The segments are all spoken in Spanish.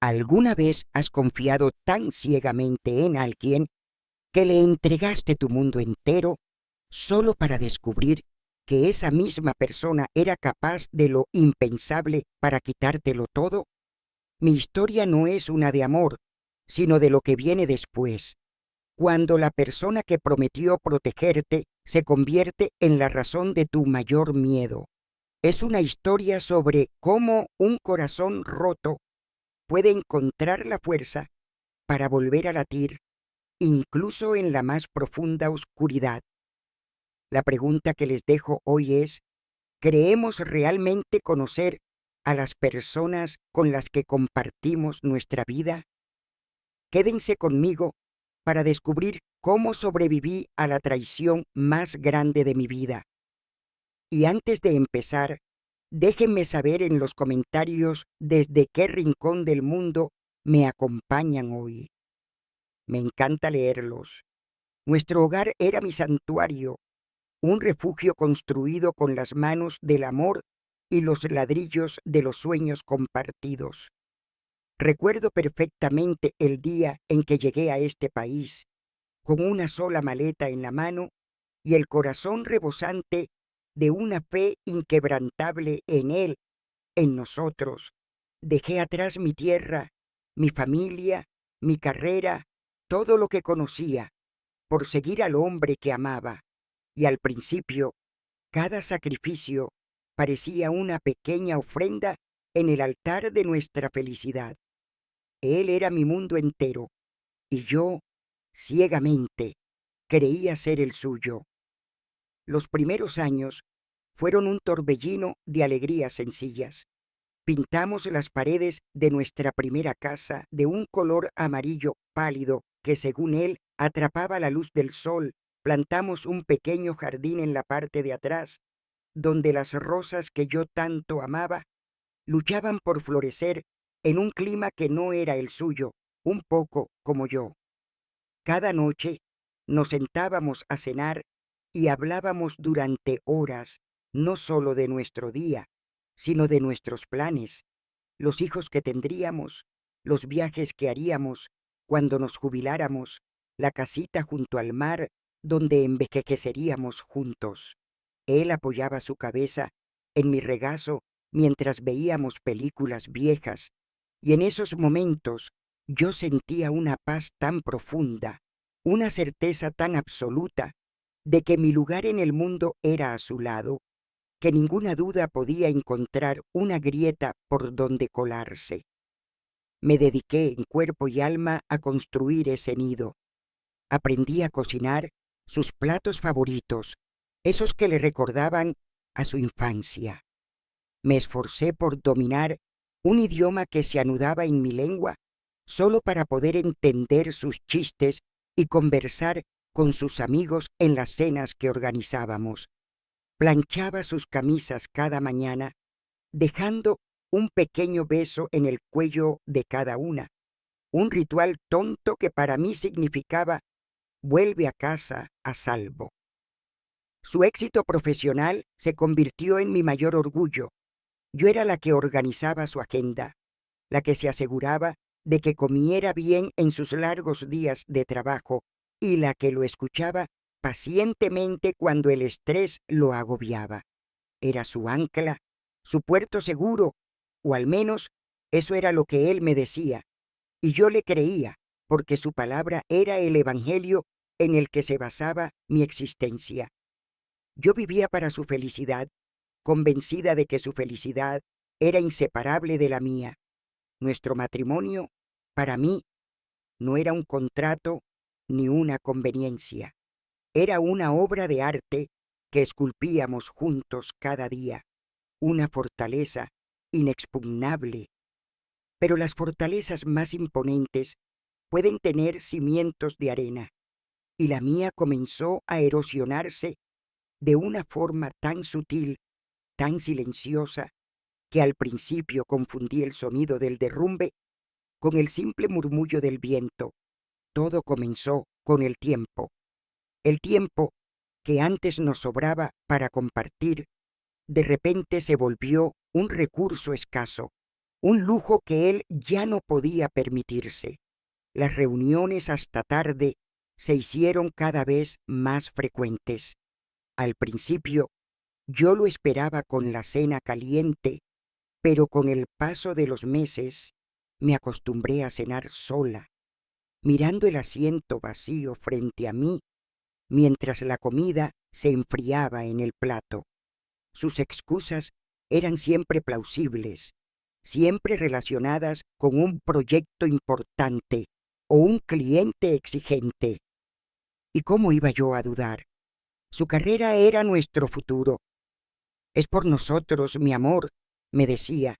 ¿Alguna vez has confiado tan ciegamente en alguien que le entregaste tu mundo entero solo para descubrir que esa misma persona era capaz de lo impensable para quitártelo todo? Mi historia no es una de amor, sino de lo que viene después, cuando la persona que prometió protegerte se convierte en la razón de tu mayor miedo. Es una historia sobre cómo un corazón roto puede encontrar la fuerza para volver a latir, incluso en la más profunda oscuridad. La pregunta que les dejo hoy es: ¿creemos realmente conocer a las personas con las que compartimos nuestra vida? Quédense conmigo para descubrir cómo sobreviví a la traición más grande de mi vida. Y antes de empezar, déjenme saber en los comentarios desde qué rincón del mundo me acompañan hoy. Me encanta leerlos. Nuestro hogar era mi santuario, un refugio construido con las manos del amor y los ladrillos de los sueños compartidos. Recuerdo perfectamente el día en que llegué a este país, con una sola maleta en la mano y el corazón rebosante de una fe inquebrantable en él, en nosotros. Dejé atrás mi tierra, mi familia, mi carrera, todo lo que conocía, por seguir al hombre que amaba. Y al principio, cada sacrificio parecía una pequeña ofrenda en el altar de nuestra felicidad. Él era mi mundo entero, y yo, ciegamente, creía ser el suyo. Los primeros años fueron un torbellino de alegrías sencillas. Pintamos las paredes de nuestra primera casa de un color amarillo pálido que, según él, atrapaba la luz del sol. Plantamos un pequeño jardín en la parte de atrás, donde las rosas que yo tanto amaba luchaban por florecer en un clima que no era el suyo, un poco como yo. Cada noche nos sentábamos a cenar y hablábamos durante horas, no solo de nuestro día, sino de nuestros planes, los hijos que tendríamos, los viajes que haríamos cuando nos jubiláramos, la casita junto al mar donde envejeceríamos juntos. Él apoyaba su cabeza en mi regazo mientras veíamos películas viejas, y en esos momentos yo sentía una paz tan profunda, una certeza tan absoluta de que mi lugar en el mundo era a su lado, que ninguna duda podía encontrar una grieta por donde colarse. Me dediqué en cuerpo y alma a construir ese nido. Aprendí a cocinar sus platos favoritos, esos que le recordaban a su infancia. Me esforcé por dominar un idioma que se anudaba en mi lengua solo para poder entender sus chistes y conversar con sus amigos en las cenas que organizábamos. Planchaba sus camisas cada mañana, dejando un pequeño beso en el cuello de cada una, un ritual tonto que para mí significaba: vuelve a casa a salvo. Su éxito profesional se convirtió en mi mayor orgullo. Yo era la que organizaba su agenda, la que se aseguraba de que comiera bien en sus largos días de trabajo y la que lo escuchaba pacientemente cuando el estrés lo agobiaba. Era su ancla, su puerto seguro, o al menos eso era lo que él me decía, y yo le creía, porque su palabra era el evangelio en el que se basaba mi existencia. Yo vivía para su felicidad, convencida de que su felicidad era inseparable de la mía. Nuestro matrimonio, para mí, no era un contrato ni una conveniencia. Era una obra de arte que esculpíamos juntos cada día, una fortaleza inexpugnable. Pero las fortalezas más imponentes pueden tener cimientos de arena, y la mía comenzó a erosionarse de una forma tan sutil, tan silenciosa, que al principio confundí el sonido del derrumbe con el simple murmullo del viento. Todo comenzó con el tiempo que antes nos sobraba para compartir, de repente se volvió un recurso escaso, un lujo que él ya no podía permitirse. Las reuniones hasta tarde se hicieron cada vez más frecuentes. Al principio, yo lo esperaba con la cena caliente, pero con el paso de los meses me acostumbré a cenar sola, mirando el asiento vacío frente a mí mientras la comida se enfriaba en el plato. Sus excusas eran siempre plausibles, siempre relacionadas con un proyecto importante o un cliente exigente. ¿Y cómo iba yo a dudar? Su carrera era nuestro futuro. Es por nosotros, mi amor, me decía,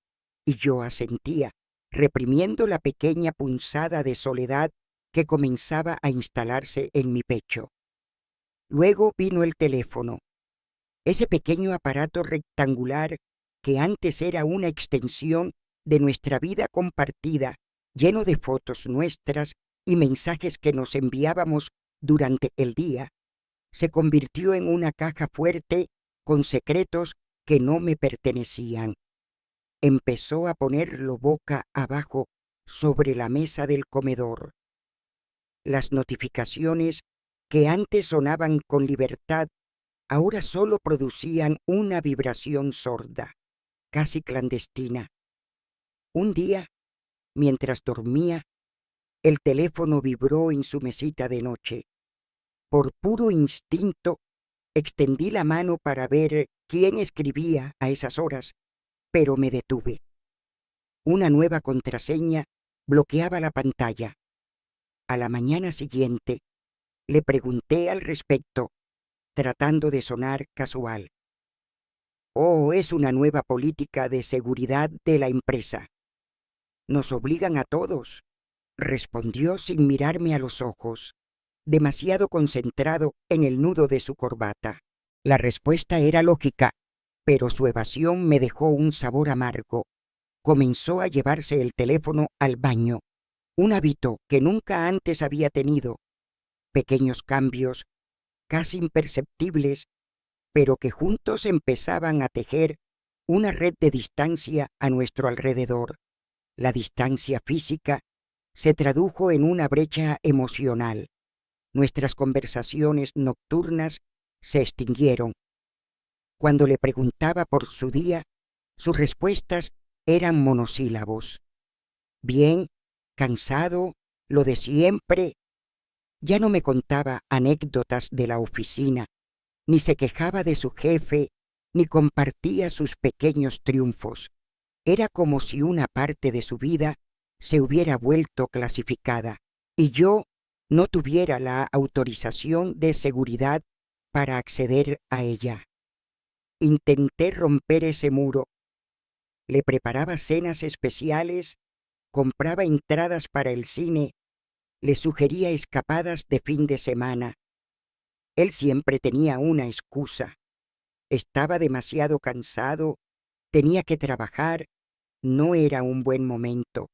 y yo asentía, reprimiendo la pequeña punzada de soledad que comenzaba a instalarse en mi pecho. Luego vino el teléfono, ese pequeño aparato rectangular que antes era una extensión de nuestra vida compartida, lleno de fotos nuestras y mensajes que nos enviábamos durante el día, se convirtió en una caja fuerte con secretos que no me pertenecían. Empezó a ponerlo boca abajo sobre la mesa del comedor. Las notificaciones que antes sonaban con libertad, ahora solo producían una vibración sorda, casi clandestina. Un día, mientras dormía, el teléfono vibró en su mesita de noche. Por puro instinto, extendí la mano para ver quién escribía a esas horas, pero me detuve. Una nueva contraseña bloqueaba la pantalla. A la mañana siguiente, le pregunté al respecto, tratando de sonar casual. «Oh, es una nueva política de seguridad de la empresa. Nos obligan a todos», respondió sin mirarme a los ojos, demasiado concentrado en el nudo de su corbata. La respuesta era lógica, pero su evasión me dejó un sabor amargo. Comenzó a llevarse el teléfono al baño, un hábito que nunca antes había tenido. Pequeños cambios, casi imperceptibles, pero que juntos empezaban a tejer una red de distancia a nuestro alrededor. La distancia física se tradujo en una brecha emocional. Nuestras conversaciones nocturnas se extinguieron. Cuando le preguntaba por su día, sus respuestas eran monosílabos. Bien, cansado, lo de siempre. Ya no me contaba anécdotas de la oficina, ni se quejaba de su jefe, ni compartía sus pequeños triunfos. Era como si una parte de su vida se hubiera vuelto clasificada, y yo no tuviera la autorización de seguridad para acceder a ella. Intenté romper ese muro. Le preparaba cenas especiales, compraba entradas para el cine, le sugería escapadas de fin de semana. Él siempre tenía una excusa. Estaba demasiado cansado, tenía que trabajar, no era un buen momento.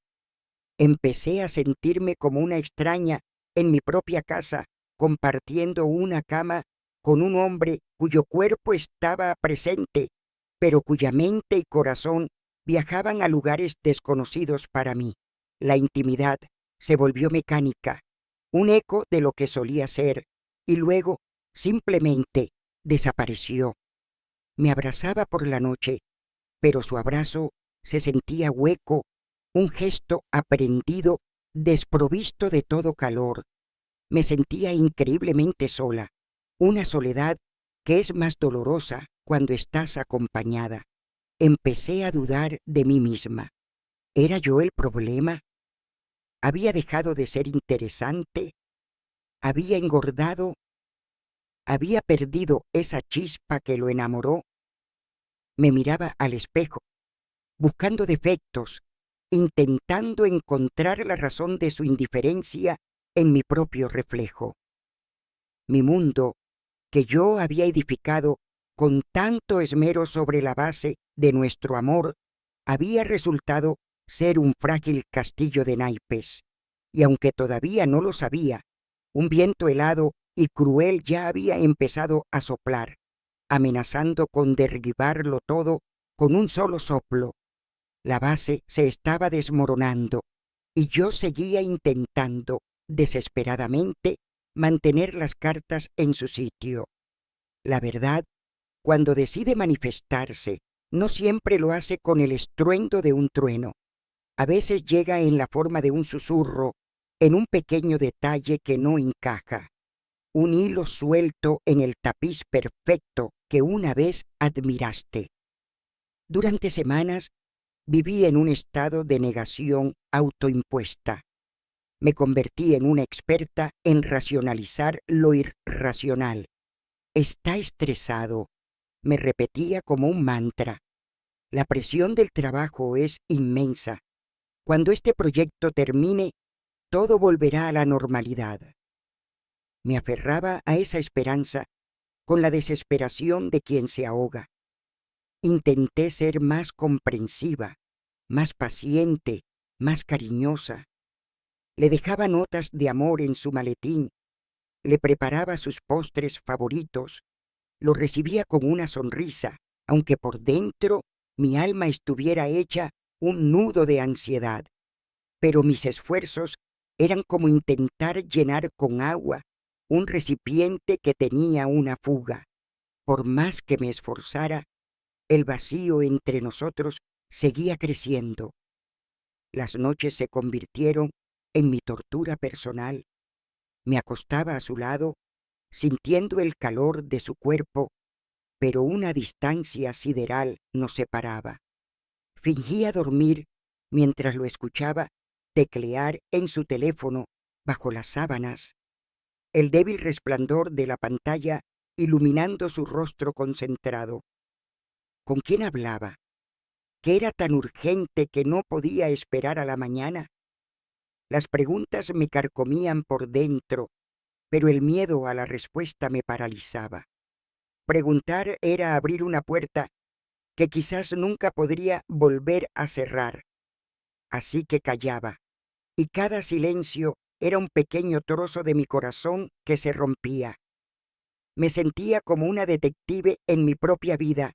Empecé a sentirme como una extraña en mi propia casa, compartiendo una cama con un hombre cuyo cuerpo estaba presente, pero cuya mente y corazón viajaban a lugares desconocidos para mí. La intimidad se volvió mecánica, un eco de lo que solía ser, y luego simplemente desapareció. Me abrazaba por la noche, pero su abrazo se sentía hueco, un gesto aprendido, desprovisto de todo calor. Me sentía increíblemente sola, una soledad que es más dolorosa cuando estás acompañada. Empecé a dudar de mí misma. ¿Era yo el problema? ¿Había dejado de ser interesante? ¿Había engordado? ¿Había perdido esa chispa que lo enamoró? Me miraba al espejo, buscando defectos, intentando encontrar la razón de su indiferencia en mi propio reflejo. Mi mundo, que yo había edificado con tanto esmero sobre la base de nuestro amor, había resultado ser un frágil castillo de naipes, y aunque todavía no lo sabía, un viento helado y cruel ya había empezado a soplar, amenazando con derribarlo todo con un solo soplo. La base se estaba desmoronando y yo seguía intentando desesperadamente mantener las cartas en su sitio. La verdad, cuando decide manifestarse, no siempre lo hace con el estruendo de un trueno. A veces llega en la forma de un susurro, en un pequeño detalle que no encaja, un hilo suelto en el tapiz perfecto que una vez admiraste. Durante semanas viví en un estado de negación autoimpuesta. Me convertí en una experta en racionalizar lo irracional. Está estresado, me repetía como un mantra. La presión del trabajo es inmensa. Cuando este proyecto termine, todo volverá a la normalidad. Me aferraba a esa esperanza con la desesperación de quien se ahoga. Intenté ser más comprensiva, más paciente, más cariñosa. Le dejaba notas de amor en su maletín, le preparaba sus postres favoritos, lo recibía con una sonrisa, aunque por dentro mi alma estuviera hecha un nudo de ansiedad. Pero mis esfuerzos eran como intentar llenar con agua un recipiente que tenía una fuga. Por más que me esforzara, el vacío entre nosotros seguía creciendo. Las noches se convirtieron en mi tortura personal. Me acostaba a su lado, sintiendo el calor de su cuerpo, pero una distancia sideral nos separaba. Fingía dormir mientras lo escuchaba teclear en su teléfono bajo las sábanas, el débil resplandor de la pantalla iluminando su rostro concentrado. ¿Con quién hablaba? ¿Qué era tan urgente que no podía esperar a la mañana? Las preguntas me carcomían por dentro, pero el miedo a la respuesta me paralizaba. Preguntar era abrir una puerta que quizás nunca podría volver a cerrar. Así que callaba, y cada silencio era un pequeño trozo de mi corazón que se rompía. Me sentía como una detective en mi propia vida,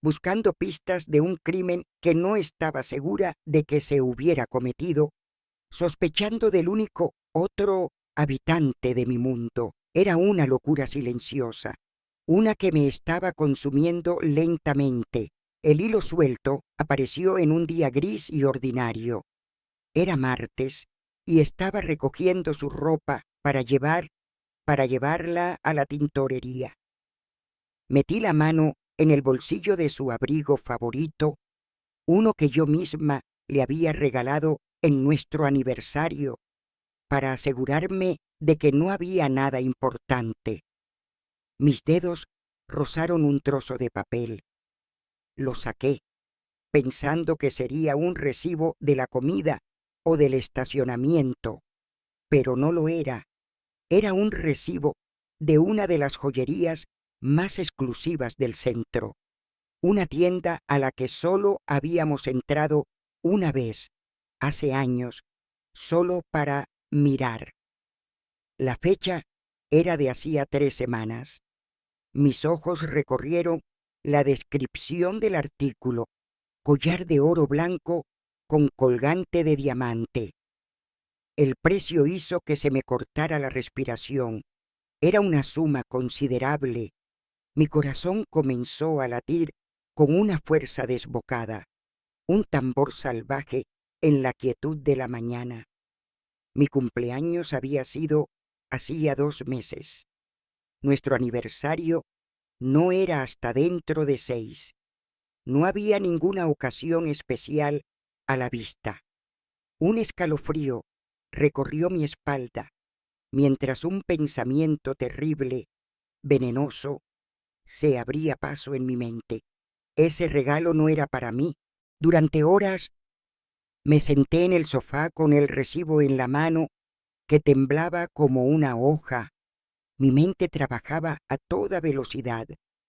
buscando pistas de un crimen que no estaba segura de que se hubiera cometido, sospechando del único otro habitante de mi mundo. Era una locura silenciosa, una que me estaba consumiendo lentamente. El hilo suelto apareció en un día gris y ordinario. Era martes y estaba recogiendo su ropa para llevarla a la tintorería. Metí la mano en el bolsillo de su abrigo favorito, uno que yo misma le había regalado en nuestro aniversario, para asegurarme de que no había nada importante. Mis dedos rozaron un trozo de papel. Lo saqué, pensando que sería un recibo de la comida o del estacionamiento, pero no lo era. Era un recibo de una de las joyerías más exclusivas del centro, una tienda a la que solo habíamos entrado una vez, hace años, solo para mirar. La fecha era de hacía 3 semanas. Mis ojos recorrieron la descripción del artículo: collar de oro blanco con colgante de diamante. El precio hizo que se me cortara la respiración. Era una suma considerable. Mi corazón comenzó a latir con una fuerza desbocada, un tambor salvaje en la quietud de la mañana. Mi cumpleaños había sido hacía 2 meses. Nuestro aniversario no era hasta dentro de 6. No había ninguna ocasión especial a la vista. Un escalofrío recorrió mi espalda, mientras un pensamiento terrible, venenoso, se abría paso en mi mente. Ese regalo no era para mí. Durante horas me senté en el sofá con el recibo en la mano, que temblaba como una hoja. Mi mente trabajaba a toda velocidad,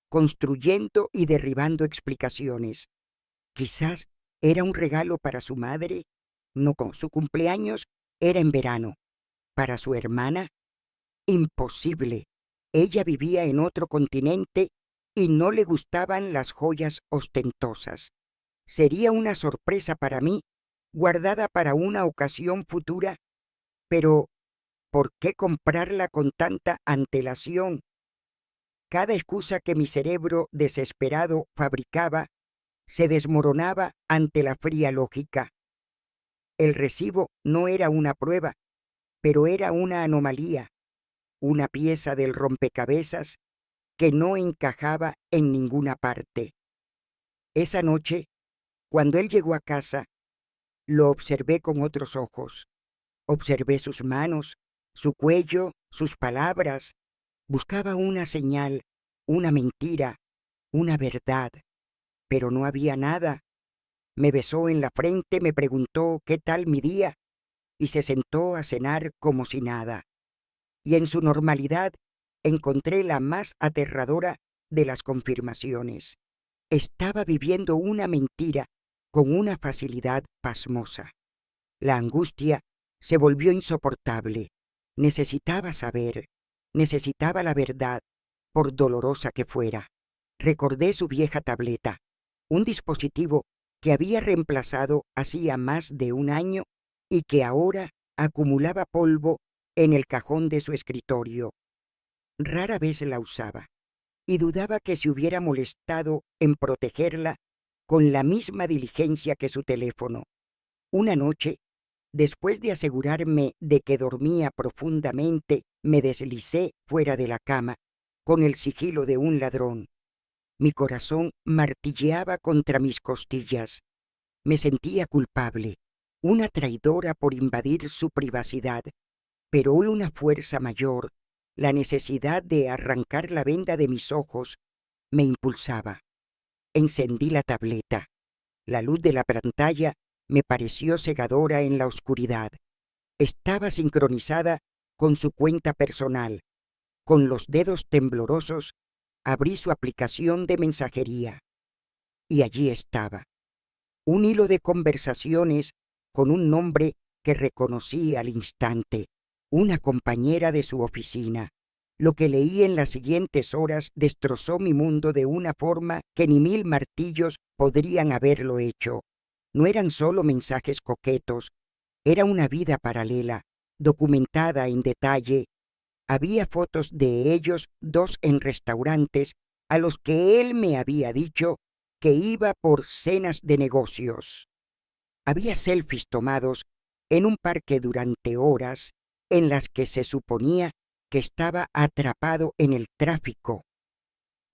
construyendo y derribando explicaciones. Quizás era un regalo para su madre. No, su cumpleaños era en verano. Para su hermana, imposible. Ella vivía en otro continente y no le gustaban las joyas ostentosas. Sería una sorpresa para mí, guardada para una ocasión futura, pero ¿por qué comprarla con tanta antelación? Cada excusa que mi cerebro desesperado fabricaba se desmoronaba ante la fría lógica. El recibo no era una prueba, pero era una anomalía, una pieza del rompecabezas que no encajaba en ninguna parte. Esa noche, cuando él llegó a casa, lo observé con otros ojos. Observé sus manos, su cuello, sus palabras. Buscaba una señal, una mentira, una verdad, pero no había nada. Me besó en la frente, me preguntó qué tal mi día y se sentó a cenar como si nada. Y en su normalidad encontré la más aterradora de las confirmaciones. Estaba viviendo una mentira con una facilidad pasmosa. La angustia se volvió insoportable. Necesitaba saber, necesitaba la verdad, por dolorosa que fuera. Recordé su vieja tableta, un dispositivo que había reemplazado hacía más de un año y que ahora acumulaba polvo en el cajón de su escritorio. Rara vez la usaba, y dudaba que se hubiera molestado en protegerla con la misma diligencia que su teléfono. Una noche, después de asegurarme de que dormía profundamente, me deslicé fuera de la cama, con el sigilo de un ladrón. Mi corazón martilleaba contra mis costillas. Me sentía culpable, una traidora por invadir su privacidad, pero una fuerza mayor, la necesidad de arrancar la venda de mis ojos, me impulsaba. Encendí la tableta. La luz de la pantalla me pareció cegadora en la oscuridad. Estaba sincronizada con su cuenta personal. Con los dedos temblorosos, abrí su aplicación de mensajería. Y allí estaba. Un hilo de conversaciones con un nombre que reconocí al instante. Una compañera de su oficina. Lo que leí en las siguientes horas destrozó mi mundo de una forma que ni 1000 martillos podrían haberlo hecho. No eran solo mensajes coquetos, era una vida paralela, documentada en detalle. Había fotos de ellos dos en restaurantes a los que él me había dicho que iba por cenas de negocios. Había selfies tomados en un parque durante horas en las que se suponía que estaba atrapado en el tráfico.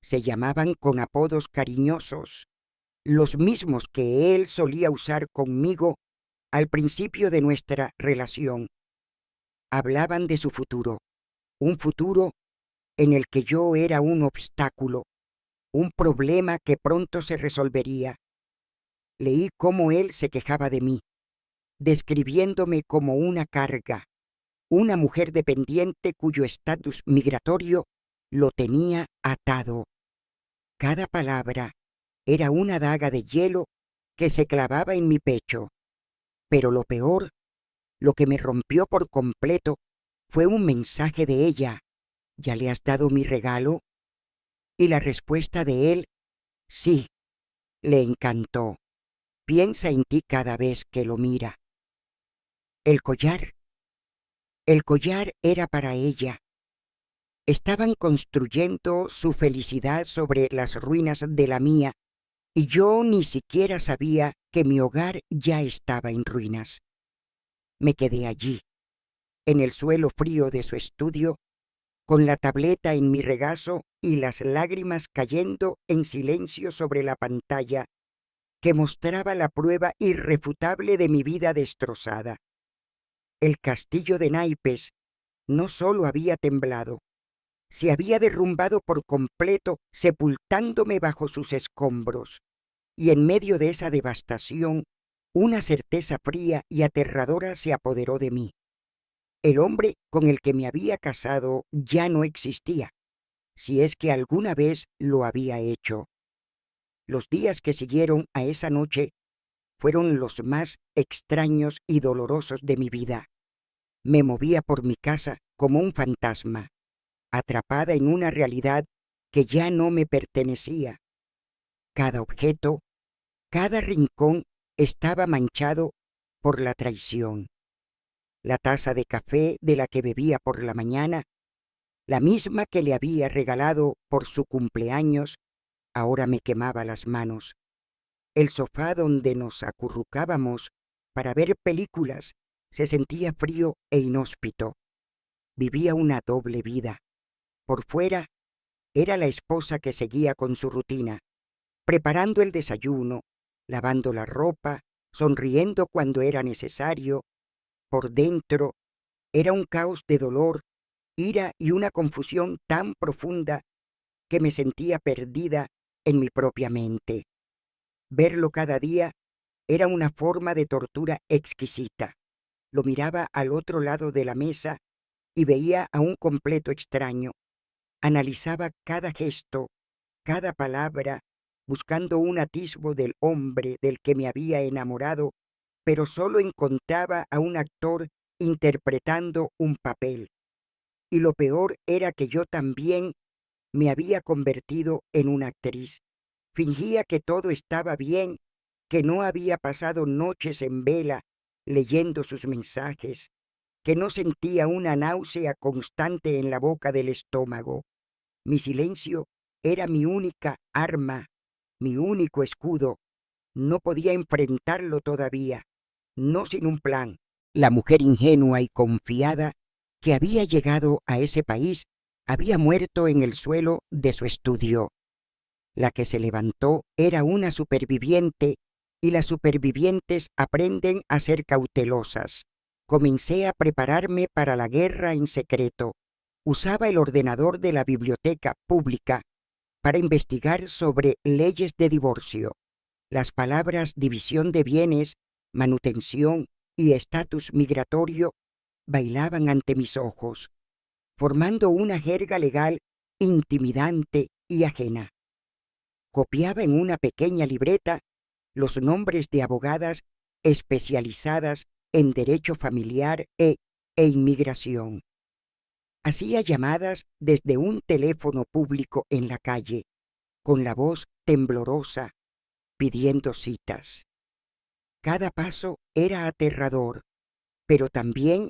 Se llamaban con apodos cariñosos, los mismos que él solía usar conmigo al principio de nuestra relación. Hablaban de su futuro, un futuro en el que yo era un obstáculo, un problema que pronto se resolvería. Leí cómo él se quejaba de mí, describiéndome como una carga, una mujer dependiente cuyo estatus migratorio lo tenía atado. Cada palabra era una daga de hielo que se clavaba en mi pecho. Pero lo peor, lo que me rompió por completo, fue un mensaje de ella. ¿Ya le has dado mi regalo? Y la respuesta de él, sí, le encantó. Piensa en ti cada vez que lo mira. El collar. El collar era para ella. Estaban construyendo su felicidad sobre las ruinas de la mía, y yo ni siquiera sabía que mi hogar ya estaba en ruinas. Me quedé allí, en el suelo frío de su estudio, con la tableta en mi regazo y las lágrimas cayendo en silencio sobre la pantalla que mostraba la prueba irrefutable de mi vida destrozada. El castillo de naipes no solo había temblado, se había derrumbado por completo, sepultándome bajo sus escombros, y en medio de esa devastación, una certeza fría y aterradora se apoderó de mí. El hombre con el que me había casado ya no existía, si es que alguna vez lo había hecho. Los días que siguieron a esa noche fueron los más extraños y dolorosos de mi vida. Me movía por mi casa como un fantasma, atrapada en una realidad que ya no me pertenecía. Cada objeto, Cada rincón estaba manchado por la traición. La taza de café de la que bebía por la mañana, la misma que le había regalado por su cumpleaños, ahora me quemaba las manos. El sofá donde nos acurrucábamos para ver películas se sentía frío e inhóspito. Vivía una doble vida. Por fuera era la esposa que seguía con su rutina, preparando el desayuno, lavando la ropa, sonriendo cuando era necesario. Por dentro era un caos de dolor, ira y una confusión tan profunda que me sentía perdida en mi propia mente. Verlo cada día era una forma de tortura exquisita. Lo miraba al otro lado de la mesa y veía a un completo extraño. Analizaba cada gesto, cada palabra, buscando un atisbo del hombre del que me había enamorado, pero solo encontraba a un actor interpretando un papel. Y lo peor era que yo también me había convertido en una actriz. Fingía que todo estaba bien, que no había pasado noches en vela leyendo sus mensajes, que no sentía una náusea constante en la boca del estómago. Mi silencio era mi única arma, mi único escudo. No podía enfrentarlo todavía, no sin un plan. La mujer ingenua y confiada que había llegado a ese país había muerto en el suelo de su estudio. La que se levantó era una superviviente y las supervivientes aprenden a ser cautelosas. Comencé a prepararme para la guerra en secreto. Usaba el ordenador de la biblioteca pública para investigar sobre leyes de divorcio. Las palabras división de bienes, manutención y estatus migratorio bailaban ante mis ojos, formando una jerga legal intimidante y ajena. Copiaba en una pequeña libreta los nombres de abogadas especializadas en derecho familiar e inmigración. Hacía llamadas desde un teléfono público en la calle, con la voz temblorosa, pidiendo citas. Cada paso era aterrador, pero también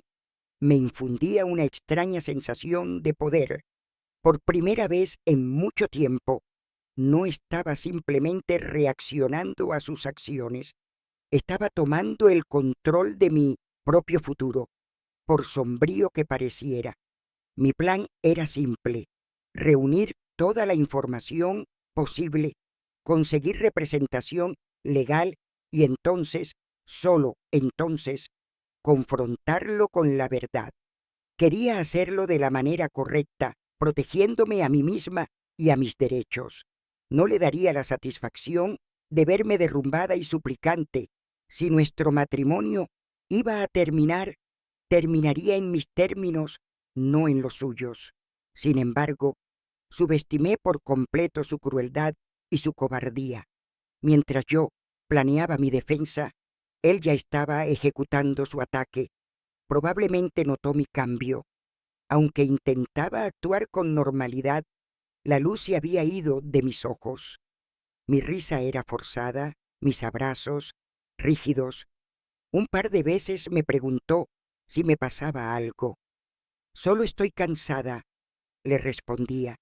me infundía una extraña sensación de poder. Por primera vez en mucho tiempo, no estaba simplemente reaccionando a sus acciones, estaba tomando el control de mi propio futuro, por sombrío que pareciera. Mi plan era simple: reunir toda la información posible, conseguir representación legal y entonces, solo entonces, confrontarlo con la verdad. Quería hacerlo de la manera correcta, protegiéndome a mí misma y a mis derechos. No le daría la satisfacción de verme derrumbada y suplicante. Si nuestro matrimonio iba a terminar, terminaría en mis términos, no en los suyos. Sin embargo, subestimé por completo su crueldad y su cobardía. Mientras yo planeaba mi defensa, él ya estaba ejecutando su ataque. Probablemente notó mi cambio. Aunque intentaba actuar con normalidad, la luz se había ido de mis ojos. Mi risa era forzada, mis abrazos rígidos. Un par de veces me preguntó si me pasaba algo. Solo estoy cansada, le respondía,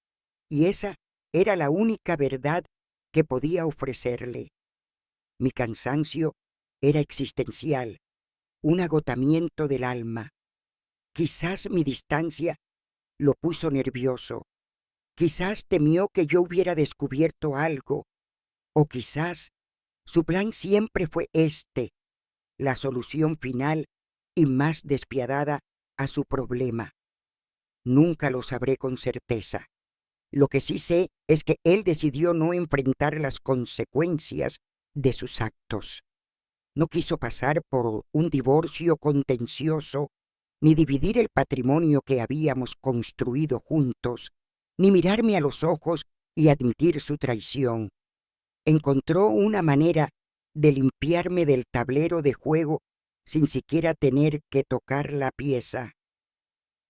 y esa era la única verdad que podía ofrecerle. Mi cansancio era existencial, un agotamiento del alma. Quizás mi distancia lo puso nervioso. Quizás temió que yo hubiera descubierto algo, o quizás su plan siempre fue la solución final y más despiadada a su problema. Nunca lo sabré con certeza. Lo que sí sé es que él decidió no enfrentar las consecuencias de sus actos. No quiso pasar por un divorcio contencioso, ni dividir el patrimonio que habíamos construido juntos, ni mirarme a los ojos y admitir su traición. Encontró una manera de limpiarme del tablero de juego sin siquiera tener que tocar la pieza.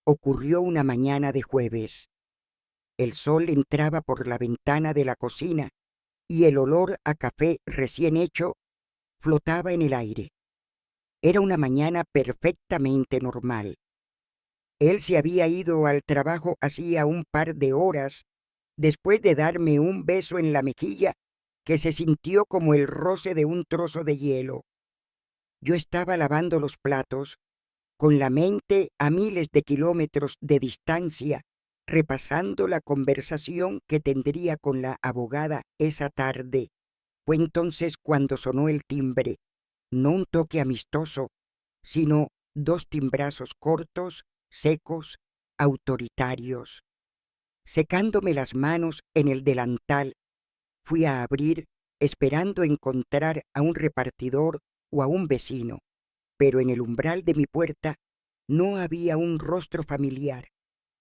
Ocurrió una mañana de jueves. El sol entraba por la ventana de la cocina y el olor a café recién hecho flotaba en el aire. Era una mañana perfectamente normal. Él se había ido al trabajo hacía un par de horas, después de darme un beso en la mejilla que se sintió como el roce de un trozo de hielo. Yo estaba lavando los platos, con la mente a miles de kilómetros de distancia, repasando la conversación que tendría con la abogada esa tarde. Fue entonces cuando sonó el timbre, no un toque amistoso, sino dos timbrazos cortos, secos, autoritarios. Secándome las manos en el delantal, fui a abrir, esperando encontrar a un repartidor o a un vecino, pero en el umbral de mi puerta no había un rostro familiar.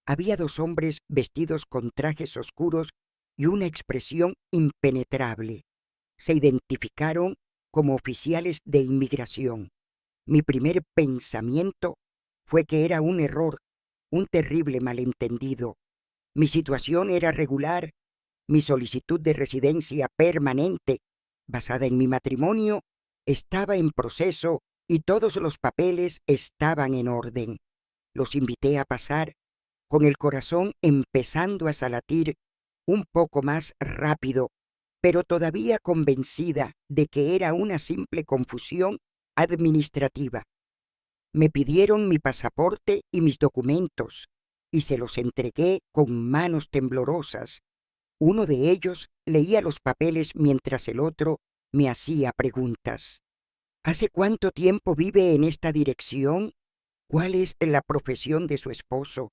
Había dos hombres vestidos con trajes oscuros y una expresión impenetrable. Se identificaron como oficiales de inmigración. Mi primer pensamiento fue que era un error, un terrible malentendido. Mi situación era regular, mi solicitud de residencia permanente, basada en mi matrimonio, estaba en proceso y todos los papeles estaban en orden. Los invité a pasar, con el corazón empezando a latir un poco más rápido, pero todavía convencida de que era una simple confusión administrativa. Me pidieron mi pasaporte y mis documentos, y se los entregué con manos temblorosas. Uno de ellos leía los papeles mientras el otro me hacía preguntas. ¿Hace cuánto tiempo vive en esta dirección? ¿Cuál es la profesión de su esposo?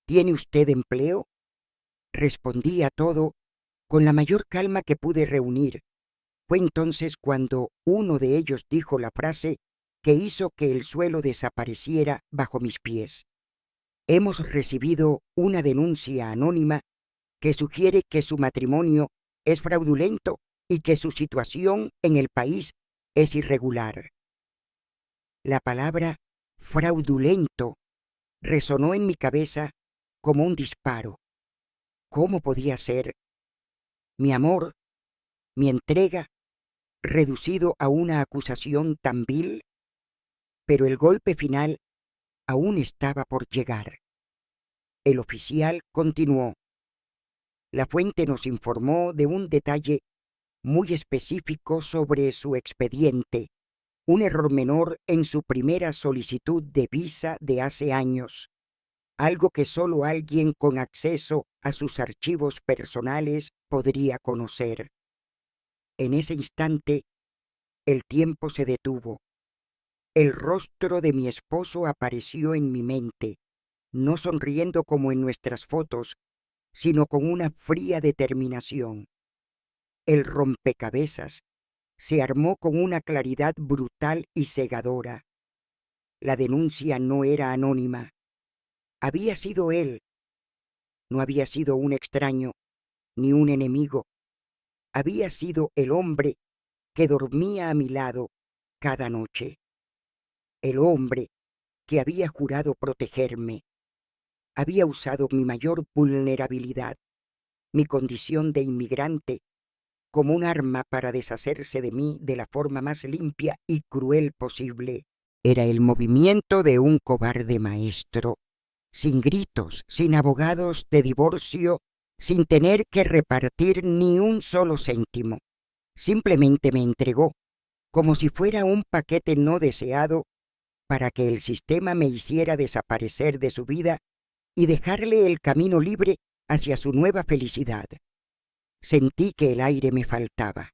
¿Tiene usted empleo? Respondí a todo con la mayor calma que pude reunir. Fue entonces cuando uno de ellos dijo la frase que hizo que el suelo desapareciera bajo mis pies. Hemos recibido una denuncia anónima que sugiere que su matrimonio es fraudulento y que su situación en el país es irregular. La palabra fraudulento resonó en mi cabeza como un disparo. ¿Cómo podía ser mi amor, mi entrega, reducido a una acusación tan vil? Pero el golpe final aún estaba por llegar. El oficial continuó. La fuente nos informó de un detalle muy específico sobre su expediente, un error menor en su primera solicitud de visa de hace años, algo que solo alguien con acceso a sus archivos personales podría conocer. En ese instante, el tiempo se detuvo. El rostro de mi esposo apareció en mi mente, no sonriendo como en nuestras fotos, sino con una fría determinación. El rompecabezas se armó con una claridad brutal y cegadora. La denuncia no era anónima. Había sido él. No había sido un extraño, ni un enemigo. Había sido el hombre que dormía a mi lado cada noche. El hombre que había jurado protegerme. Había usado mi mayor vulnerabilidad, mi condición de inmigrante, como un arma para deshacerse de mí de la forma más limpia y cruel posible. Era el movimiento de un cobarde maestro, sin gritos, sin abogados de divorcio, sin tener que repartir ni un solo céntimo. Simplemente me entregó, como si fuera un paquete no deseado, para que el sistema me hiciera desaparecer de su vida y dejarle el camino libre hacia su nueva felicidad. Sentí que el aire me faltaba.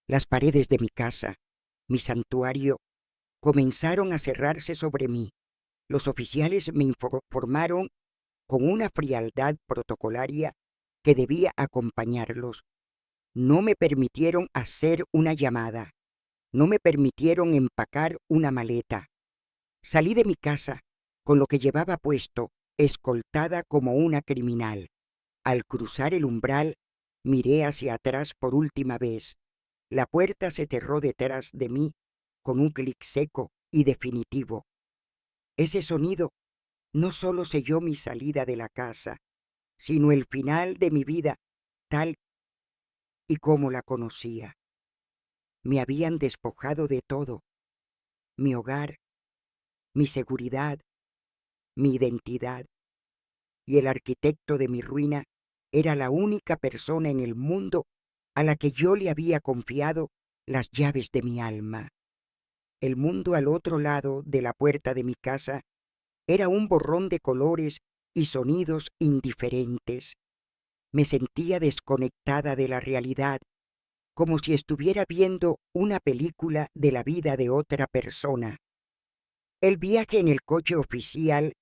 Las paredes de mi casa, mi santuario, comenzaron a cerrarse sobre mí. Los oficiales me informaron con una frialdad protocolaria que debía acompañarlos. No me permitieron hacer una llamada. No me permitieron empacar una maleta. Salí de mi casa con lo que llevaba puesto, escoltada como una criminal. Al cruzar el umbral, miré hacia atrás por última vez. La puerta se cerró detrás de mí con un clic seco y definitivo. Ese sonido no solo selló mi salida de la casa, sino el final de mi vida, tal y cómo la conocía. Me habían despojado de todo: mi hogar, mi seguridad, mi identidad, y el arquitecto de mi ruina era la única persona en el mundo a la que yo le había confiado las llaves de mi alma. El mundo al otro lado de la puerta de mi casa era un borrón de colores y sonidos indiferentes. Me sentía desconectada de la realidad, como si estuviera viendo una película de la vida de otra persona. El viaje en el coche oficial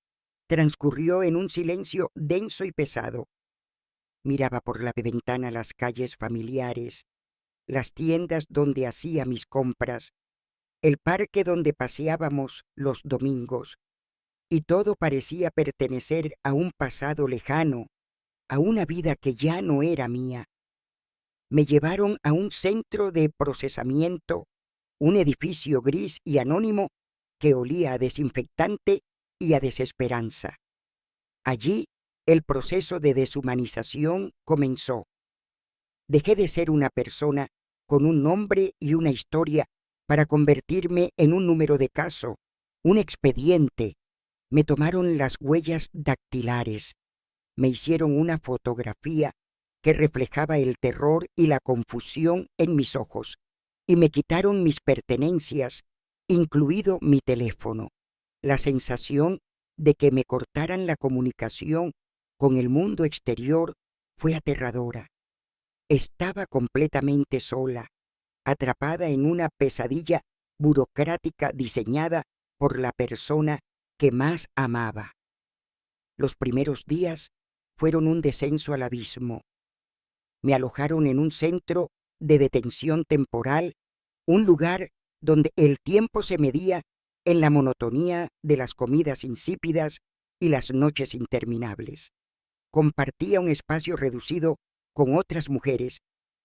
transcurrió en un silencio denso y pesado. Miraba por la ventana las calles familiares, las tiendas donde hacía mis compras, el parque donde paseábamos los domingos, y todo parecía pertenecer a un pasado lejano, a una vida que ya no era mía. Me llevaron a un centro de procesamiento, un edificio gris y anónimo que olía a desinfectante y a desesperanza. Allí el proceso de deshumanización comenzó. Dejé de ser una persona con un nombre y una historia para convertirme en un número de caso, un expediente. Me tomaron las huellas dactilares, me hicieron una fotografía que reflejaba el terror y la confusión en mis ojos, y me quitaron mis pertenencias, incluido mi teléfono. La sensación de que me cortaran la comunicación con el mundo exterior fue aterradora. Estaba completamente sola, atrapada en una pesadilla burocrática diseñada por la persona que más amaba. Los primeros días fueron un descenso al abismo. Me alojaron en un centro de detención temporal, un lugar donde el tiempo se medía en la monotonía de las comidas insípidas y las noches interminables. Compartía un espacio reducido con otras mujeres,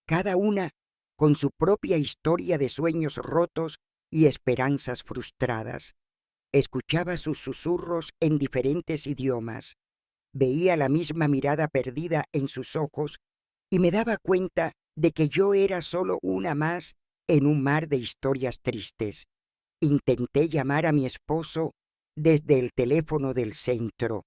cada una con su propia historia de sueños rotos y esperanzas frustradas. Escuchaba sus susurros en diferentes idiomas, veía la misma mirada perdida en sus ojos y me daba cuenta de que yo era solo una más en un mar de historias tristes. Intenté llamar a mi esposo desde el teléfono del centro.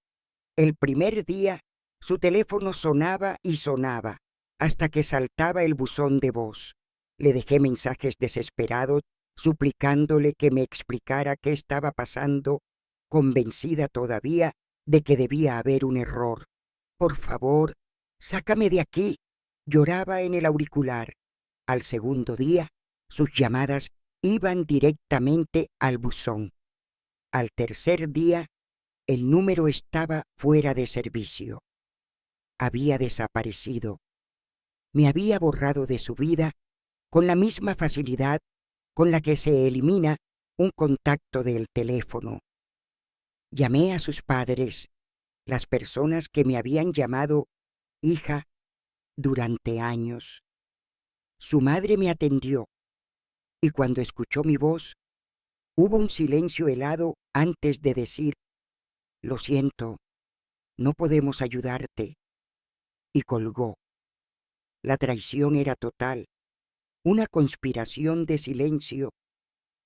El primer día, su teléfono sonaba y sonaba, hasta que saltaba el buzón de voz. Le dejé mensajes desesperados, suplicándole que me explicara qué estaba pasando, convencida todavía de que debía haber un error. «Por favor, sácame de aquí», lloraba en el auricular. Al segundo día, sus llamadas iban directamente al buzón. Al tercer día, el número estaba fuera de servicio. Había desaparecido. Me había borrado de su vida con la misma facilidad con la que se elimina un contacto del teléfono. Llamé a sus padres, las personas que me habían llamado hija durante años. Su madre me atendió, y cuando escuchó mi voz, hubo un silencio helado antes de decir: «Lo siento, no podemos ayudarte», y colgó. La traición era total, una conspiración de silencio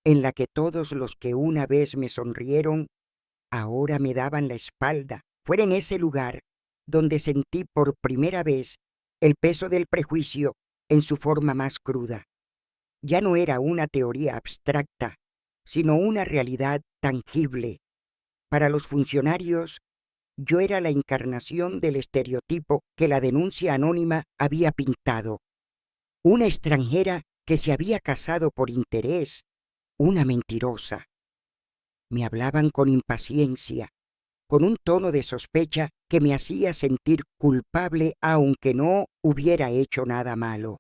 en la que todos los que una vez me sonrieron ahora me daban la espalda. Fue en ese lugar donde sentí por primera vez el peso del prejuicio en su forma más cruda. Ya no era una teoría abstracta, sino una realidad tangible. Para los funcionarios, yo era la encarnación del estereotipo que la denuncia anónima había pintado. Una extranjera que se había casado por interés, una mentirosa. Me hablaban con impaciencia, con un tono de sospecha que me hacía sentir culpable aunque no hubiera hecho nada malo.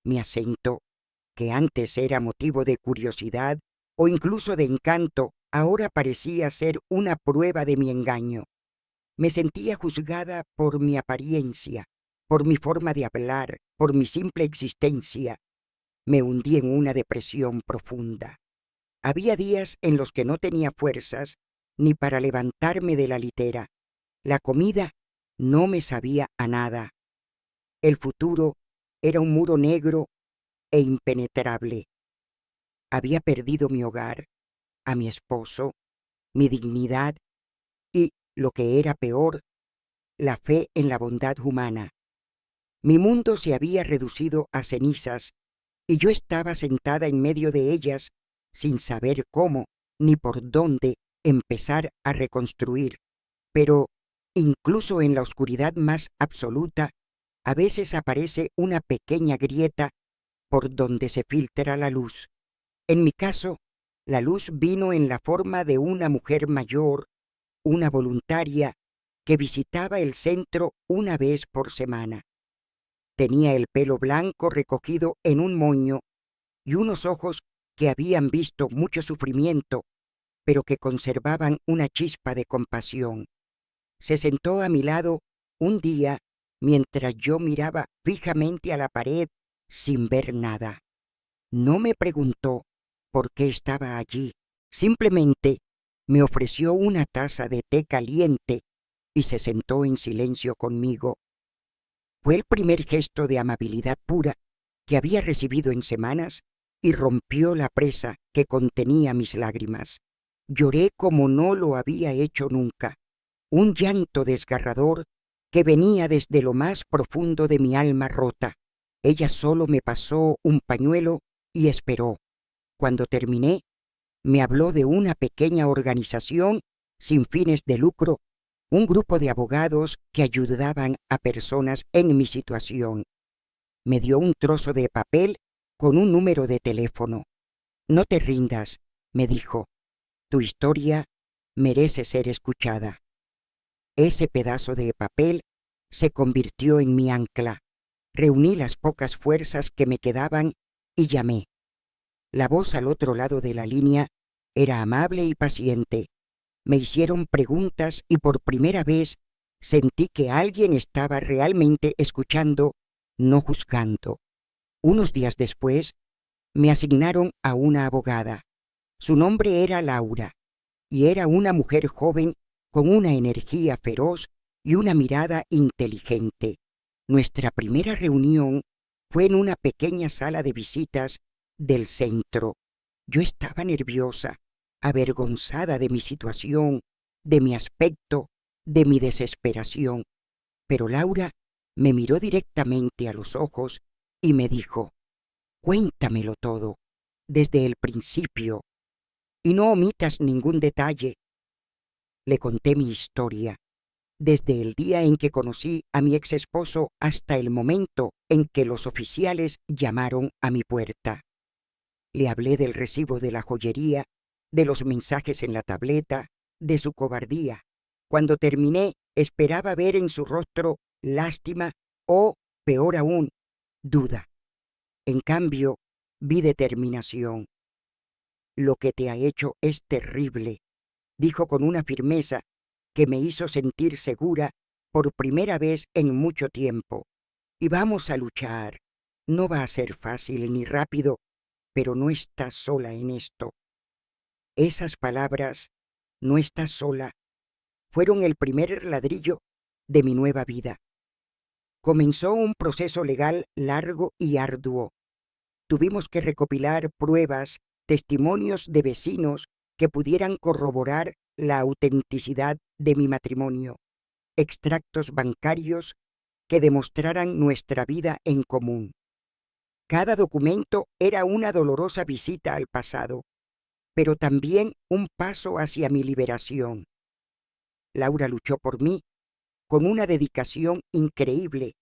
Mi acento, que antes era motivo de curiosidad o incluso de encanto, ahora parecía ser una prueba de mi engaño. Me sentía juzgada por mi apariencia, por mi forma de hablar, por mi simple existencia. Me hundí en una depresión profunda. Había días en los que no tenía fuerzas ni para levantarme de la litera. La comida no me sabía a nada. El futuro era un muro negro e impenetrable. Había perdido mi hogar, a mi esposo, mi dignidad y, lo que era peor, la fe en la bondad humana. Mi mundo se había reducido a cenizas y yo estaba sentada en medio de ellas sin saber cómo ni por dónde empezar a reconstruir. Pero, incluso en la oscuridad más absoluta, a veces aparece una pequeña grieta por donde se filtra la luz. En mi caso, la luz vino en la forma de una mujer mayor, una voluntaria, que visitaba el centro una vez por semana. Tenía el pelo blanco recogido en un moño y unos ojos que habían visto mucho sufrimiento, pero que conservaban una chispa de compasión. Se sentó a mi lado un día mientras yo miraba fijamente a la pared sin ver nada. No me preguntó por qué estaba allí. Simplemente me ofreció una taza de té caliente y se sentó en silencio conmigo. Fue el primer gesto de amabilidad pura que había recibido en semanas y rompió la presa que contenía mis lágrimas. Lloré como no lo había hecho nunca, un llanto desgarrador que venía desde lo más profundo de mi alma rota. Ella solo me pasó un pañuelo y esperó. Cuando terminé, me habló de una pequeña organización sin fines de lucro, un grupo de abogados que ayudaban a personas en mi situación. Me dio un trozo de papel con un número de teléfono. No te rindas, me dijo. Tu historia merece ser escuchada. Ese pedazo de papel se convirtió en mi ancla. Reuní las pocas fuerzas que me quedaban y llamé. La voz al otro lado de la línea era amable y paciente. Me hicieron preguntas y por primera vez sentí que alguien estaba realmente escuchando, no juzgando. Unos días después, me asignaron a una abogada. Su nombre era Laura, y era una mujer joven con una energía feroz y una mirada inteligente. Nuestra primera reunión fue en una pequeña sala de visitas del centro. Yo estaba nerviosa, avergonzada de mi situación, de mi aspecto, de mi desesperación. Pero Laura me miró directamente a los ojos y me dijo: «Cuéntamelo todo, desde el principio, y no omitas ningún detalle». Le conté mi historia, desde el día en que conocí a mi ex esposo hasta el momento en que los oficiales llamaron a mi puerta. Le hablé del recibo de la joyería, de los mensajes en la tableta, de su cobardía. Cuando terminé, esperaba ver en su rostro lástima o, peor aún, duda. En cambio, vi determinación. «Lo que te ha hecho es terrible», dijo con una firmeza que me hizo sentir segura por primera vez en mucho tiempo. «Y vamos a luchar. No va a ser fácil ni rápido, pero no estás sola en esto». Esas palabras, «no estás sola», fueron el primer ladrillo de mi nueva vida. Comenzó un proceso legal largo y arduo. Tuvimos que recopilar pruebas, testimonios de vecinos que pudieran corroborar la autenticidad de mi matrimonio, extractos bancarios que demostraran nuestra vida en común. Cada documento era una dolorosa visita al pasado, pero también un paso hacia mi liberación. Laura luchó por mí con una dedicación increíble.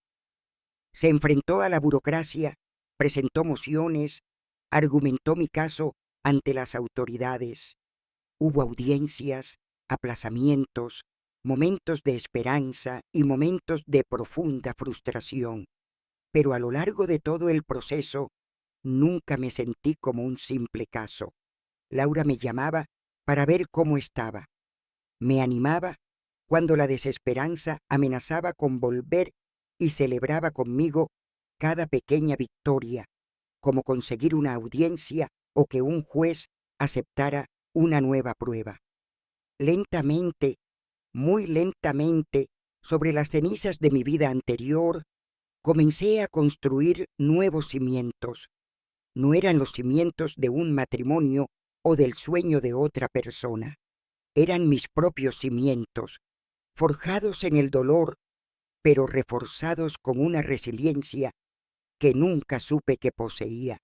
Se enfrentó a la burocracia, presentó mociones, argumentó mi caso ante las autoridades. Hubo audiencias, aplazamientos, momentos de esperanza y momentos de profunda frustración. Pero a lo largo de todo el proceso, nunca me sentí como un simple caso. Laura me llamaba para ver cómo estaba. Me animaba cuando la desesperanza amenazaba con volver y celebraba conmigo cada pequeña victoria, como conseguir una audiencia o que un juez aceptara una nueva prueba. Lentamente, muy lentamente, sobre las cenizas de mi vida anterior, comencé a construir nuevos cimientos. No eran los cimientos de un matrimonio o del sueño de otra persona. Eran mis propios cimientos, forjados en el dolor, pero reforzados con una resiliencia que nunca supe que poseía.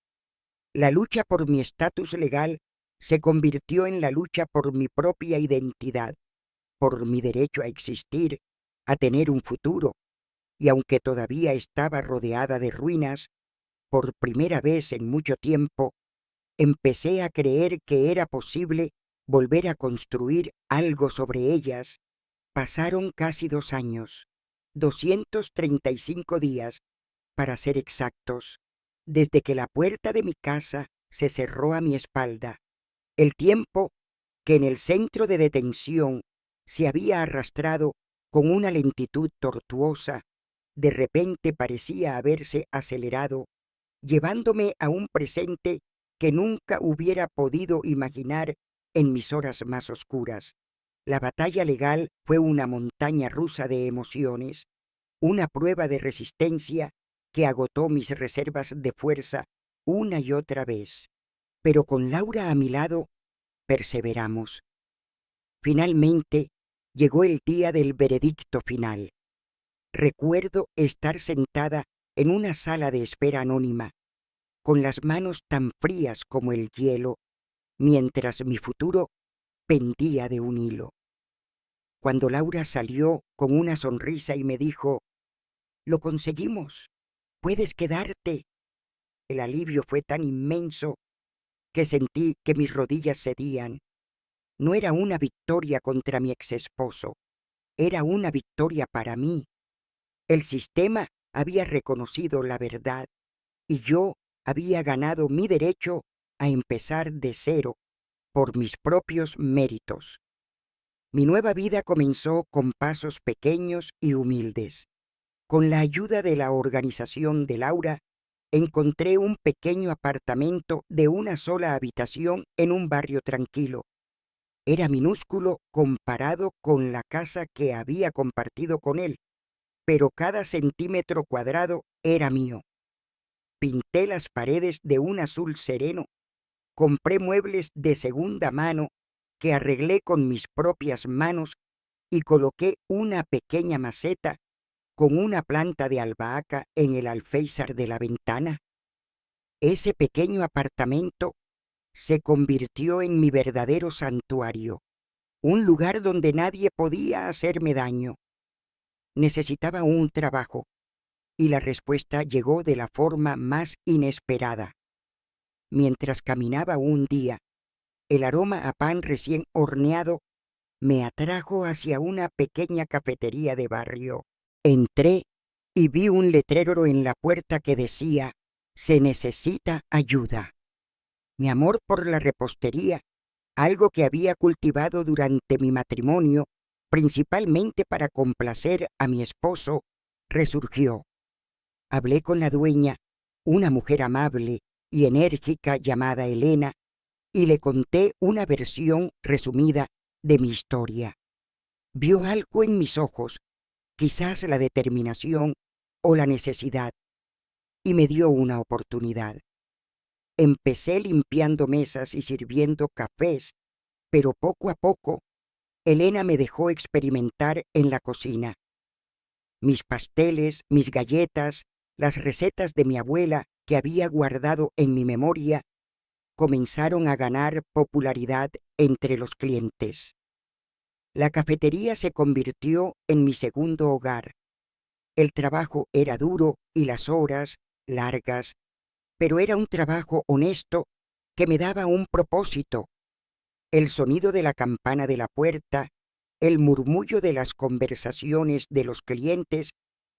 La lucha por mi estatus legal se convirtió en la lucha por mi propia identidad, por mi derecho a existir, a tener un futuro, y aunque todavía estaba rodeada de ruinas, por primera vez en mucho tiempo, empecé a creer que era posible volver a construir algo sobre ellas. Pasaron casi 2 años, 235 días, para ser exactos, desde que la puerta de mi casa se cerró a mi espalda, el tiempo que en el centro de detención se había arrastrado con una lentitud tortuosa, de repente parecía haberse acelerado, llevándome a un presente que nunca hubiera podido imaginar en mis horas más oscuras. La batalla legal fue una montaña rusa de emociones, una prueba de resistencia que agotó mis reservas de fuerza una y otra vez. Pero con Laura a mi lado, perseveramos. Finalmente, llegó el día del veredicto final. Recuerdo estar sentada en una sala de espera anónima, con las manos tan frías como el hielo, mientras mi futuro pendía de un hilo. Cuando Laura salió con una sonrisa y me dijo: «Lo conseguimos, puedes quedarte», el alivio fue tan inmenso que sentí que mis rodillas cedían. No era una victoria contra mi exesposo, era una victoria para mí. El sistema había reconocido la verdad y yo había ganado mi derecho a empezar de cero por mis propios méritos. Mi nueva vida comenzó con pasos pequeños y humildes. Con la ayuda de la organización de Laura, encontré un pequeño apartamento de una sola habitación en un barrio tranquilo. Era minúsculo comparado con la casa que había compartido con él, pero cada centímetro cuadrado era mío. Pinté las paredes de un azul sereno, compré muebles de segunda mano que arreglé con mis propias manos y coloqué una pequeña maceta con una planta de albahaca en el alféizar de la ventana. Ese pequeño apartamento se convirtió en mi verdadero santuario, un lugar donde nadie podía hacerme daño. Necesitaba un trabajo, y la respuesta llegó de la forma más inesperada. Mientras caminaba un día, el aroma a pan recién horneado me atrajo hacia una pequeña cafetería de barrio. Entré y vi un letrero en la puerta que decía: «Se necesita ayuda». Mi amor por la repostería, algo que había cultivado durante mi matrimonio, principalmente para complacer a mi esposo, resurgió. Hablé con la dueña, una mujer amable y enérgica llamada Elena, y le conté una versión resumida de mi historia. Vio algo en mis ojos, quizás la determinación o la necesidad, y me dio una oportunidad. Empecé limpiando mesas y sirviendo cafés, pero poco a poco, Elena me dejó experimentar en la cocina. Mis pasteles, mis galletas, las recetas de mi abuela que había guardado en mi memoria, comenzaron a ganar popularidad entre los clientes. La cafetería se convirtió en mi segundo hogar. El trabajo era duro y las horas largas, pero era un trabajo honesto que me daba un propósito. El sonido de la campana de la puerta, el murmullo de las conversaciones de los clientes,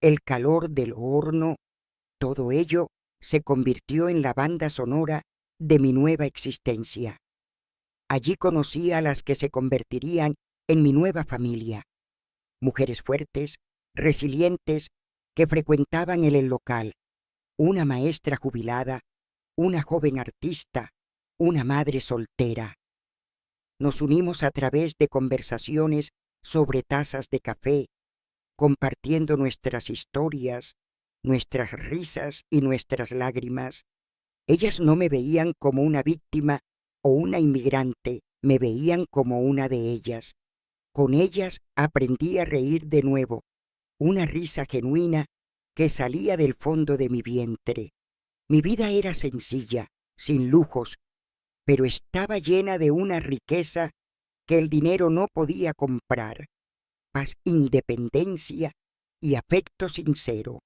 el calor del horno, todo ello se convirtió en la banda sonora de mi nueva existencia. Allí conocí a las que se convertirían en mi nueva familia, mujeres fuertes, resilientes, que frecuentaban el local, una maestra jubilada, una joven artista, una madre soltera. Nos unimos a través de conversaciones sobre tazas de café, compartiendo nuestras historias, nuestras risas y nuestras lágrimas. Ellas no me veían como una víctima o una inmigrante, me veían como una de ellas. Con ellas aprendí a reír de nuevo, una risa genuina que salía del fondo de mi vientre. Mi vida era sencilla, sin lujos, pero estaba llena de una riqueza que el dinero no podía comprar: paz, independencia y afecto sincero.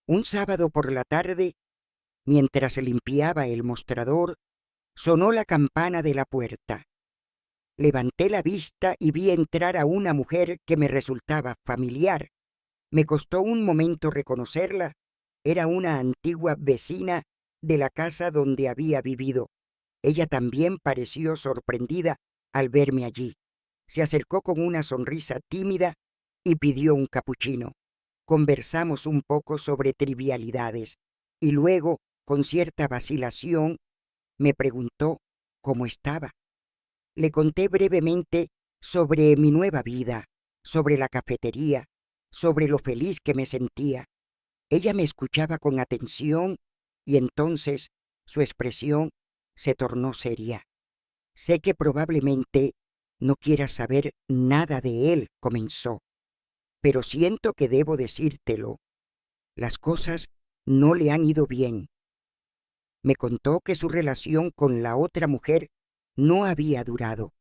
Un sábado por la tarde, mientras limpiaba el mostrador, sonó la campana de la puerta. Levanté la vista y vi entrar a una mujer que me resultaba familiar. Me costó un momento reconocerla. Era una antigua vecina de la casa donde había vivido. Ella también pareció sorprendida al verme allí. Se acercó con una sonrisa tímida y pidió un capuchino. Conversamos un poco sobre trivialidades y luego, con cierta vacilación, me preguntó cómo estaba. Le conté brevemente sobre mi nueva vida, sobre la cafetería, sobre lo feliz que me sentía. Ella me escuchaba con atención y entonces su expresión se tornó seria. Sé que probablemente no quieras saber nada de él, comenzó, pero siento que debo decírtelo. Las cosas no le han ido bien. Me contó que su relación con la otra mujer no había durado.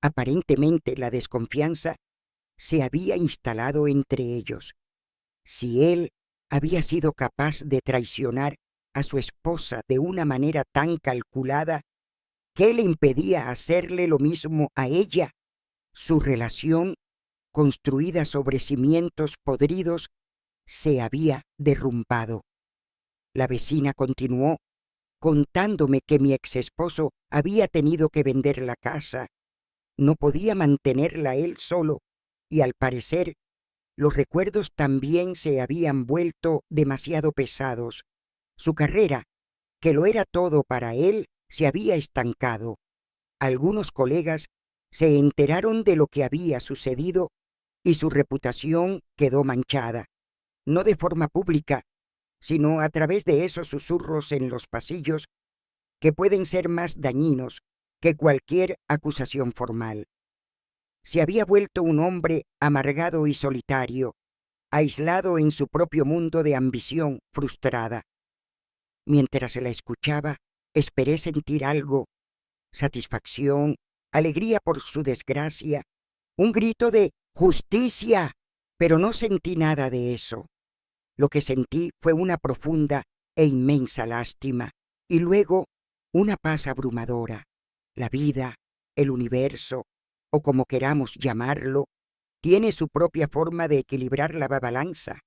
Aparentemente la desconfianza se había instalado entre ellos. Si él había sido capaz de traicionar a su esposa de una manera tan calculada, ¿qué le impedía hacerle lo mismo a ella? Su relación, construida sobre cimientos podridos, se había derrumbado. La vecina continuó contándome que mi exesposo había tenido que vender la casa. No podía mantenerla él solo y, al parecer, los recuerdos también se habían vuelto demasiado pesados. Su carrera, que lo era todo para él, se había estancado. Algunos colegas se enteraron de lo que había sucedido y su reputación quedó manchada, no de forma pública, sino a través de esos susurros en los pasillos que pueden ser más dañinos que cualquier acusación formal. Se había vuelto un hombre amargado y solitario, aislado en su propio mundo de ambición frustrada. Mientras la escuchaba, esperé sentir algo: satisfacción, alegría por su desgracia, un grito de ¡justicia! Pero no sentí nada de eso. Lo que sentí fue una profunda e inmensa lástima, y luego una paz abrumadora. La vida, el universo, o como queramos llamarlo, tiene su propia forma de equilibrar la balanza.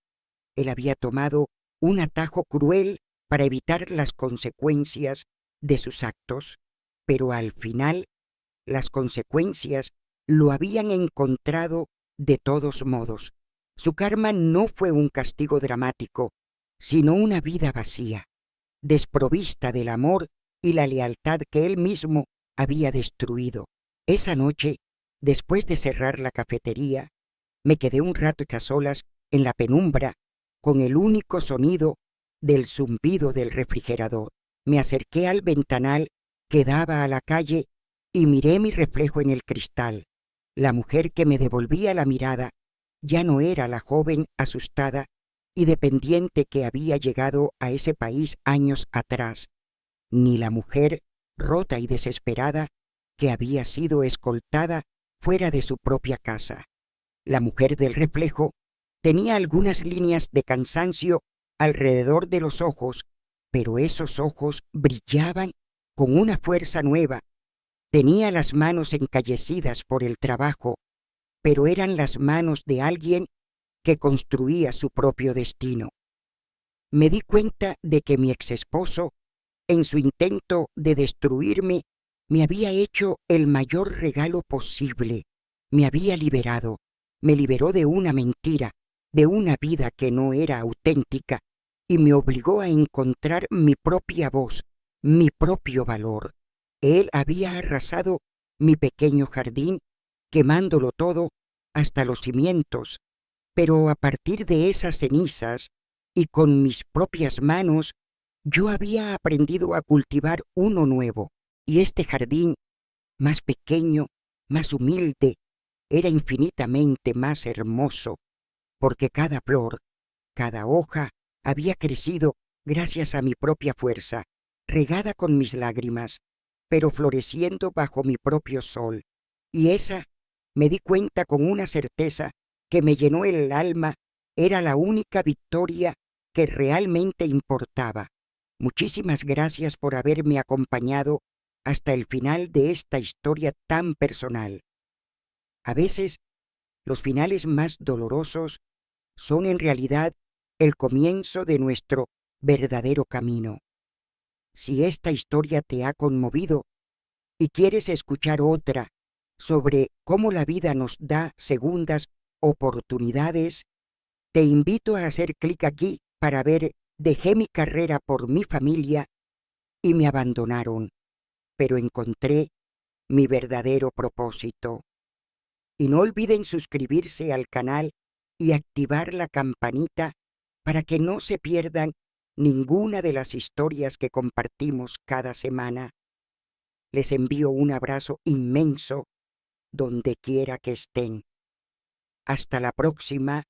Él había tomado un atajo cruel para evitar las consecuencias de sus actos, pero al final las consecuencias lo habían encontrado de todos modos. Su karma no fue un castigo dramático, sino una vida vacía, desprovista del amor y la lealtad que él mismo había destruido. Esa noche, después de cerrar la cafetería, me quedé un rato a solas en la penumbra con el único sonido del zumbido del refrigerador. Me acerqué al ventanal que daba a la calle y miré mi reflejo en el cristal. La mujer que me devolvía la mirada ya no era la joven asustada y dependiente que había llegado a ese país años atrás, ni la mujer rota y desesperada que había sido escoltada fuera de su propia casa. La mujer del reflejo tenía algunas líneas de cansancio alrededor de los ojos, pero esos ojos brillaban con una fuerza nueva. Tenía las manos encallecidas por el trabajo, pero eran las manos de alguien que construía su propio destino. Me di cuenta de que mi exesposo, en su intento de destruirme, me había hecho el mayor regalo posible. Me había liberado. Me liberó de una mentira, de una vida que no era auténtica, y me obligó a encontrar mi propia voz, mi propio valor. Él había arrasado mi pequeño jardín, quemándolo todo hasta los cimientos, pero a partir de esas cenizas y con mis propias manos yo había aprendido a cultivar uno nuevo, y este jardín, más pequeño, más humilde, era infinitamente más hermoso, porque cada flor, cada hoja había crecido gracias a mi propia fuerza, regada con mis lágrimas, pero floreciendo bajo mi propio sol. Y esa, me di cuenta con una certeza que me llenó el alma, era la única victoria que realmente importaba. Muchísimas gracias por haberme acompañado hasta el final de esta historia tan personal. A veces, los finales más dolorosos son en realidad el comienzo de nuestro verdadero camino. Si esta historia te ha conmovido y quieres escuchar otra sobre cómo la vida nos da segundas oportunidades, te invito a hacer clic aquí para ver Dejé mi carrera por mi familia y me abandonaron, pero encontré mi verdadero propósito. Y no olviden suscribirse al canal y activar la campanita para que no se pierdan ninguna de las historias que compartimos cada semana. Les envío un abrazo inmenso donde quiera que estén. Hasta la próxima.